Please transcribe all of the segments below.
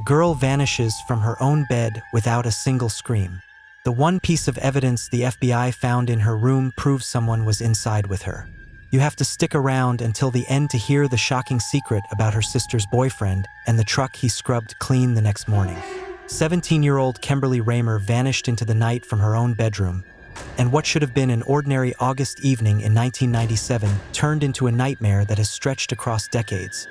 girl vanishes from her own bed without a single scream. The one piece of evidence the FBI found in her room proves someone was inside with her. You have to stick around until the end to hear the shocking secret about her sister's boyfriend and the truck he scrubbed clean the next morning. 17-year-old Kimberly Raymer vanished into the night from her own bedroom, and what should have been an ordinary August evening in 1997 turned into a nightmare that has stretched across decades.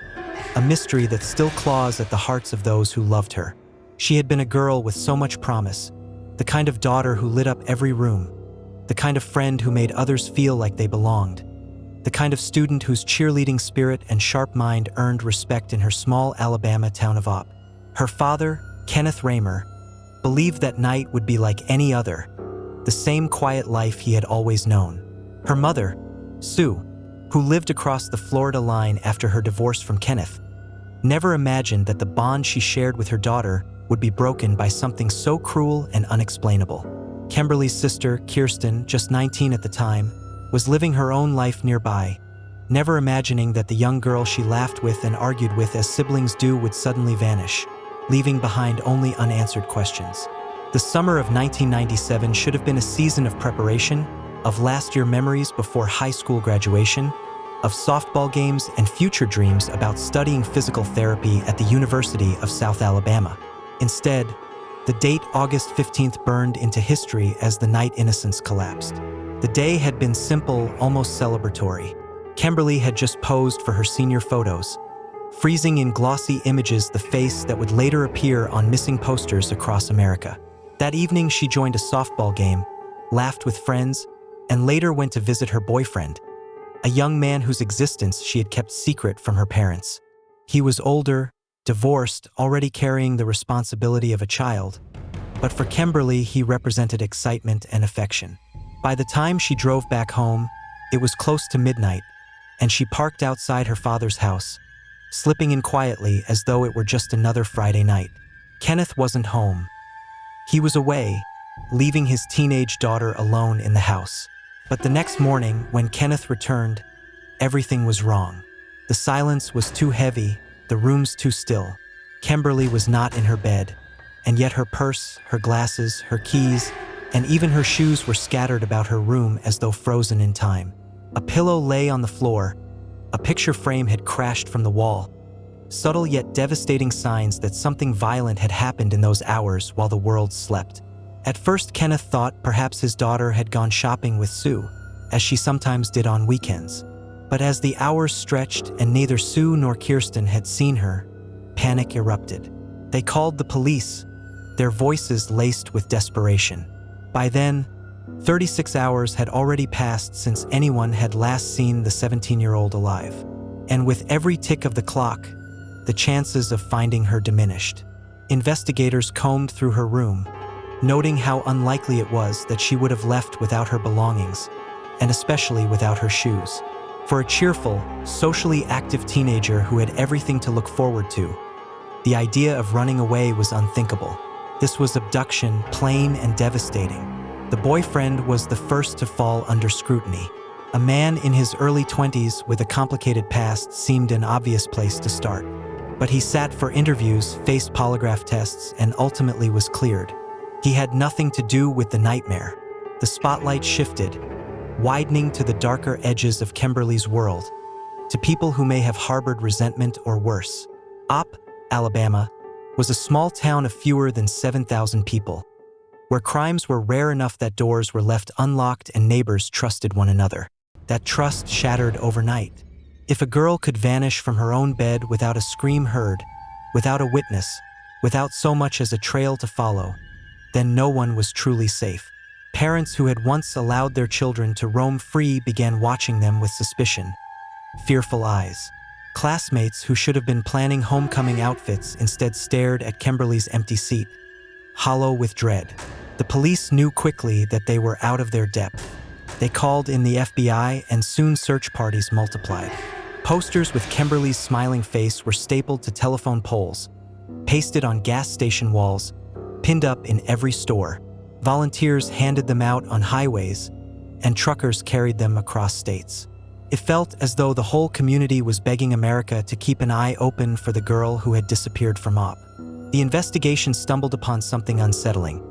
A mystery that still claws at the hearts of those who loved her. She had been a girl with so much promise, the kind of daughter who lit up every room, the kind of friend who made others feel like they belonged, the kind of student whose cheerleading spirit and sharp mind earned respect in her small Alabama town of Op. Her father, Kenneth Raymer, believed that night would be like any other, the same quiet life he had always known. Her mother, Sue, who lived across the Florida line after her divorce from Kenneth, never imagined that the bond she shared with her daughter would be broken by something so cruel and unexplainable. Kimberly's sister, Kirsten, just 19 at the time, was living her own life nearby, never imagining that the young girl she laughed with and argued with as siblings do would suddenly vanish, leaving behind only unanswered questions. The summer of 1997 should have been a season of preparation, of last-year memories before high school graduation, of softball games and future dreams about studying physical therapy at the University of South Alabama. Instead, the date August 15th burned into history as the night innocence collapsed. The day had been simple, almost celebratory. Kimberly had just posed for her senior photos, freezing in glossy images the face that would later appear on missing posters across America. That evening, she joined a softball game, laughed with friends, and later went to visit her boyfriend, a young man whose existence she had kept secret from her parents. He was older, divorced, already carrying the responsibility of a child, but for Kimberly, he represented excitement and affection. By the time she drove back home, it was close to midnight, and she parked outside her father's house, slipping in quietly as though it were just another Friday night. Kenneth wasn't home. He was away, leaving his teenage daughter alone in the house. But the next morning, when Kenneth returned, everything was wrong. The silence was too heavy, the rooms too still. Kimberly was not in her bed, and yet her purse, her glasses, her keys, and even her shoes were scattered about her room as though frozen in time. A pillow lay on the floor, a picture frame had crashed from the wall. Subtle yet devastating signs that something violent had happened in those hours while the world slept. At first, Kenneth thought perhaps his daughter had gone shopping with Sue, as she sometimes did on weekends. But as the hours stretched and neither Sue nor Kirsten had seen her, panic erupted. They called the police, their voices laced with desperation. By then, 36 hours had already passed since anyone had last seen the 17-year-old alive. And with every tick of the clock, the chances of finding her diminished. Investigators combed through her room, noting how unlikely it was that she would have left without her belongings, and especially without her shoes. For a cheerful, socially active teenager who had everything to look forward to, the idea of running away was unthinkable. This was abduction, plain and devastating. The boyfriend was the first to fall under scrutiny. A man in his early 20s with a complicated past seemed an obvious place to start. But he sat for interviews, faced polygraph tests, and ultimately was cleared. He had nothing to do with the nightmare. The spotlight shifted, widening to the darker edges of Kimberly's world, to people who may have harbored resentment or worse. Op, Alabama, was a small town of fewer than 7,000 people, where crimes were rare enough that doors were left unlocked and neighbors trusted one another. That trust shattered overnight. If a girl could vanish from her own bed without a scream heard, without a witness, without so much as a trail to follow, then no one was truly safe. Parents who had once allowed their children to roam free began watching them with suspicion, fearful eyes. Classmates who should have been planning homecoming outfits instead stared at Kimberly's empty seat, hollow with dread. The police knew quickly that they were out of their depth. They called in the FBI, and soon search parties multiplied. Posters with Kimberly's smiling face were stapled to telephone poles, pasted on gas station walls, pinned up in every store. Volunteers handed them out on highways, and truckers carried them across states. It felt as though the whole community was begging America to keep an eye open for the girl who had disappeared from Op. The investigation stumbled upon something unsettling.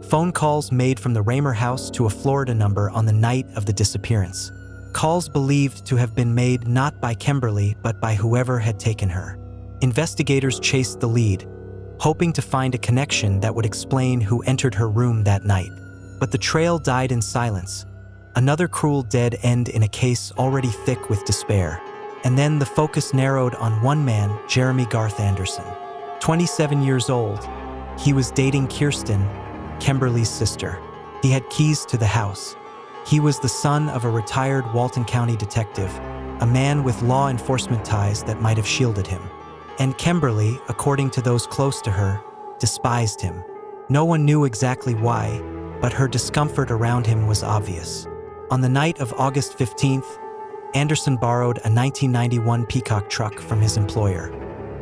Phone calls made from the Raymer house to a Florida number on the night of the disappearance. Calls believed to have been made not by Kimberly but by whoever had taken her. Investigators chased the lead, hoping to find a connection that would explain who entered her room that night. But the trail died in silence, another cruel dead end in a case already thick with despair. And then the focus narrowed on one man, Jeremy Garth Anderson. 27 years old, he was dating Kirsten, Kimberly's sister. He had keys to the house. He was the son of a retired Walton County detective, a man with law enforcement ties that might have shielded him. And Kimberly, according to those close to her, despised him. No one knew exactly why, but her discomfort around him was obvious. On the night of August 15th, Anderson borrowed a 1991 Peacock truck from his employer.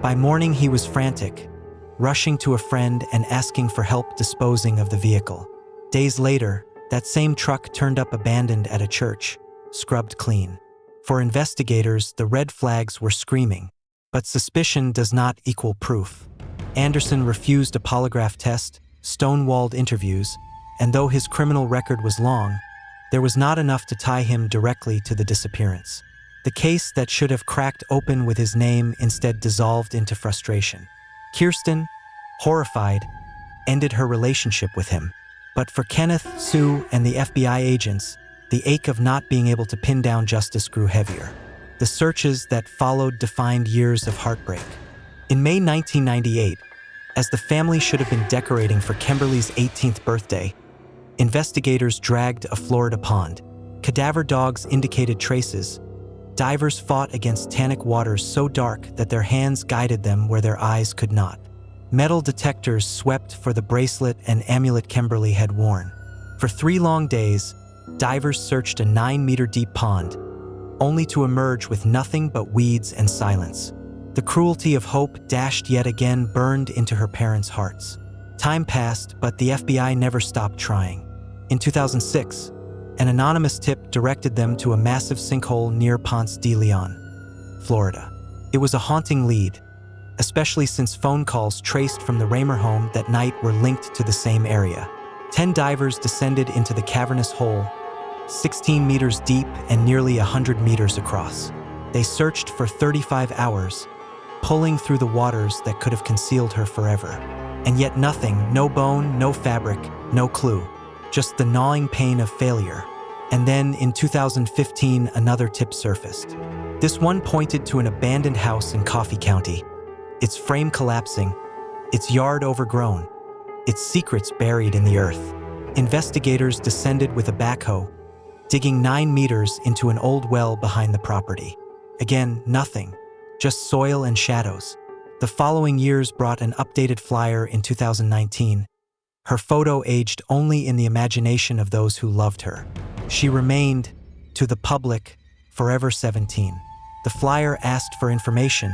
By morning, he was frantic, rushing to a friend and asking for help disposing of the vehicle. Days later, that same truck turned up abandoned at a church, scrubbed clean. For investigators, the red flags were screaming, but suspicion does not equal proof. Anderson refused a polygraph test, stonewalled interviews, and though his criminal record was long, there was not enough to tie him directly to the disappearance. The case that should have cracked open with his name instead dissolved into frustration. Kirsten, horrified, ended her relationship with him. But for Kenneth, Sue, and the FBI agents, the ache of not being able to pin down justice grew heavier. The searches that followed defined years of heartbreak. In May 1998, as the family should have been decorating for Kimberly's 18th birthday, investigators dragged a Florida pond. Cadaver dogs indicated traces. Divers fought against tannic waters so dark that their hands guided them where their eyes could not. Metal detectors swept for the bracelet and amulet Kimberly had worn. For 3 long days, divers searched a 9-meter-deep pond, only to emerge with nothing but weeds and silence. The cruelty of hope dashed yet again burned into her parents' hearts. Time passed, but the FBI never stopped trying. In 2006, an anonymous tip directed them to a massive sinkhole near Ponce de Leon, Florida. It was a haunting lead, especially since phone calls traced from the Raymer home that night were linked to the same area. 10 divers descended into the cavernous hole, 16 meters deep and nearly 100 meters across. They searched for 35 hours, pulling through the waters that could have concealed her forever. And yet nothing, no bone, no fabric, no clue, just the gnawing pain of failure. And then, in 2015, another tip surfaced. This one pointed to an abandoned house in Coffee County, its frame collapsing, its yard overgrown, its secrets buried in the earth. Investigators descended with a backhoe, digging 9 meters into an old well behind the property. Again, nothing, just soil and shadows. The following years brought an updated flyer in 2019. Her photo aged only in the imagination of those who loved her. She remained, to the public, forever 17. The flyer asked for information,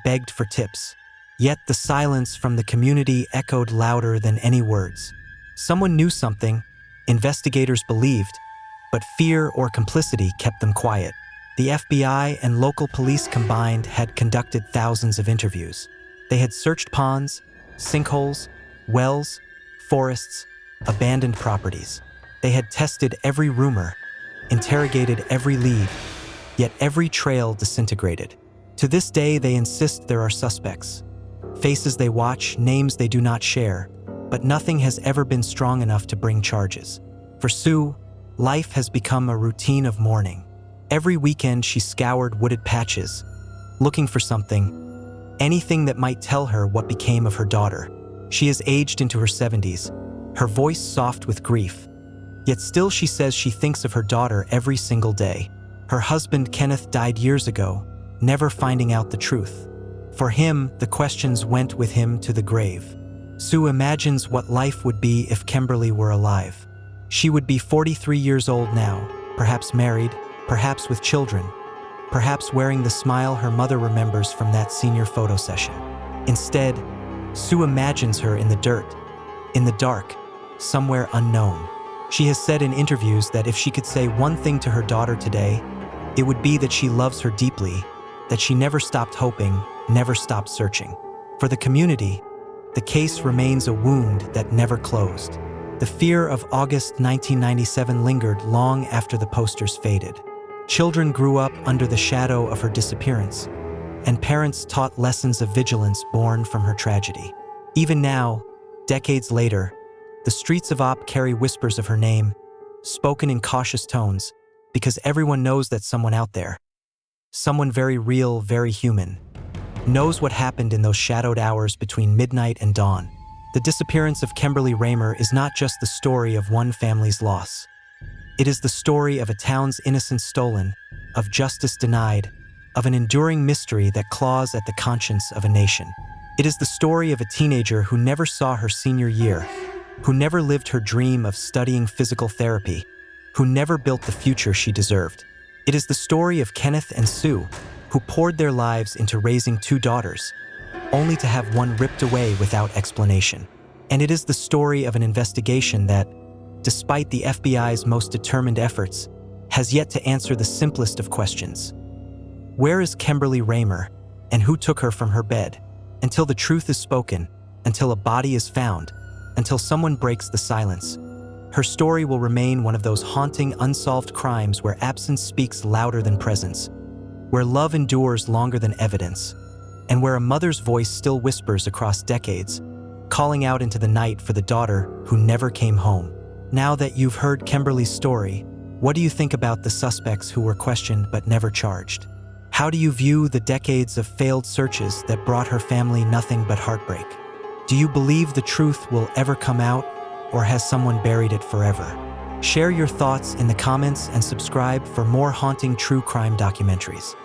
begged for tips. Yet the silence from the community echoed louder than any words. Someone knew something, investigators believed, but fear or complicity kept them quiet. The FBI and local police combined had conducted thousands of interviews. They had searched ponds, sinkholes, wells, forests, abandoned properties. They had tested every rumor, interrogated every lead, yet every trail disintegrated. To this day, they insist there are suspects, faces they watch, names they do not share, but nothing has ever been strong enough to bring charges. For Sue, life has become a routine of mourning. Every weekend she scoured wooded patches, looking for something, anything that might tell her what became of her daughter. She has aged into her 70s, her voice soft with grief, yet still she says she thinks of her daughter every single day. Her husband Kenneth died years ago, never finding out the truth. For him, the questions went with him to the grave. Sue imagines what life would be if Kimberly were alive. She would be 43 years old now, perhaps married, perhaps with children, perhaps wearing the smile her mother remembers from that senior photo session. Instead, Sue imagines her in the dirt, in the dark, somewhere unknown. She has said in interviews that if she could say one thing to her daughter today, it would be that she loves her deeply, that she never stopped hoping, never stopped searching. For the community, the case remains a wound that never closed. The fear of August 1997 lingered long after the posters faded. Children grew up under the shadow of her disappearance, and parents taught lessons of vigilance born from her tragedy. Even now, decades later, the streets of Op carry whispers of her name, spoken in cautious tones, because everyone knows that someone out there, someone very real, very human, knows what happened in those shadowed hours between midnight and dawn. The disappearance of Kimberly Raymer is not just the story of one family's loss. It is the story of a town's innocence stolen, of justice denied, of an enduring mystery that claws at the conscience of a nation. It is the story of a teenager who never saw her senior year, who never lived her dream of studying physical therapy, who never built the future she deserved. It is the story of Kenneth and Sue, who poured their lives into raising two daughters, only to have one ripped away without explanation. And it is the story of an investigation that, despite the FBI's most determined efforts, has yet to answer the simplest of questions. Where is Kimberly Raymer, and who took her from her bed? Until the truth is spoken, until a body is found, until someone breaks the silence, her story will remain one of those haunting, unsolved crimes where absence speaks louder than presence, where love endures longer than evidence, and where a mother's voice still whispers across decades, calling out into the night for the daughter who never came home. Now that you've heard Kimberly's story, what do you think about the suspects who were questioned but never charged? How do you view the decades of failed searches that brought her family nothing but heartbreak? Do you believe the truth will ever come out, or has someone buried it forever? Share your thoughts in the comments and subscribe for more haunting true crime documentaries.